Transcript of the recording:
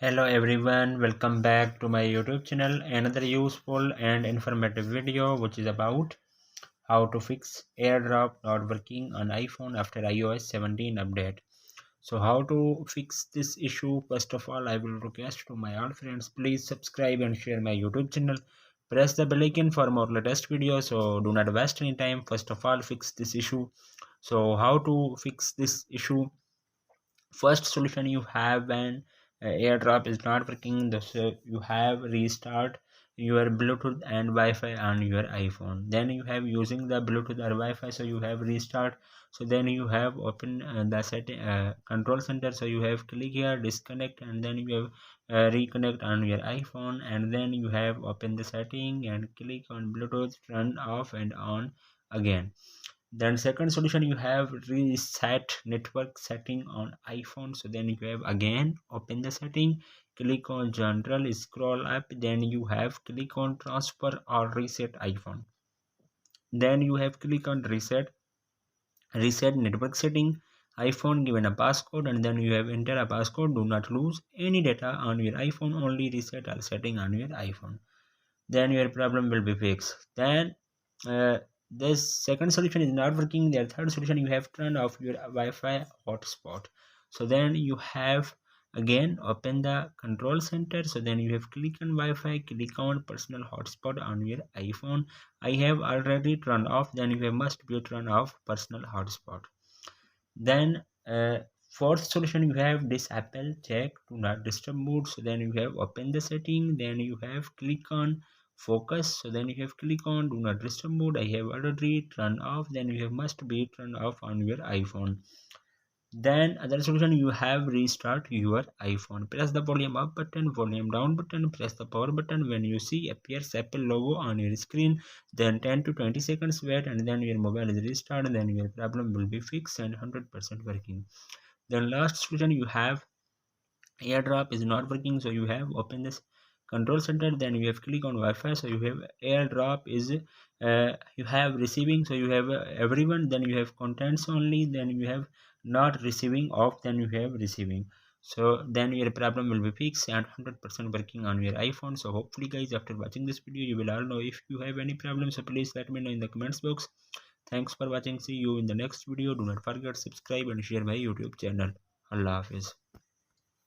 Hello everyone, welcome back to my YouTube channel. Another useful and informative video which is about how to fix AirDrop not working on iPhone after iOS 17 update. So how to fix this issue? First of all, I will request to my all friends, please subscribe and share my YouTube channel. Press the bell icon for more latest videos. So do not waste any time. First of all, fix this issue. So how to fix this issue? First solution, you have when AirDrop is not working, so you have restart your Bluetooth and Wi-Fi on your iPhone. Then you have using the Bluetooth or Wi-Fi, so you have restart. So then you have open the setting control center, so you have click here disconnect, and then you have reconnect on your iPhone, and then you have open the setting and click on Bluetooth, turn off and on again. Then second solution, you have reset network setting on iPhone. So then you have again open the setting, click on general, scroll up, then you have click on transfer or reset iPhone. Then you have click on reset network setting iPhone, given a passcode, and then you have enter a passcode. Do not lose any data on your iPhone, only reset all setting on your iPhone. Then your problem will be fixed. Then uh, this second solution is not working. The third solution, you have turned off your Wi-Fi hotspot. So then you have again open the control center. So then you have click on Wi-Fi, click on personal hotspot on your iPhone. I have already turned off. Then you have must be turn off personal hotspot. Then fourth solution, you have disable check to not disturb mode. So then you have open the setting, then you have click on focus. So then you have click on do not disturb mode. I have already turned off. Then you have must be turned off on your iPhone. Then other solution, you have restart your iPhone. Press the volume up button, volume down button, press the power button. When you see appears Apple logo on your screen, then 10 to 20 seconds wait, and then your mobile is restarted. Then your problem will be fixed and 100% working. Then last solution, you have AirDrop is not working, so you have open this control center, then you have click on Wi-Fi. So you have AirDrop is you have receiving, so you have everyone, then you have contents only, then you have not receiving off, then you have receiving. So then your problem will be fixed and 100% working on your iPhone. So hopefully guys, after watching this video, you will all know. If you have any problem, so please let me know in the comments box. Thanks for watching. See you in the next video. Do not forget subscribe and share my YouTube channel. Allah Hafiz.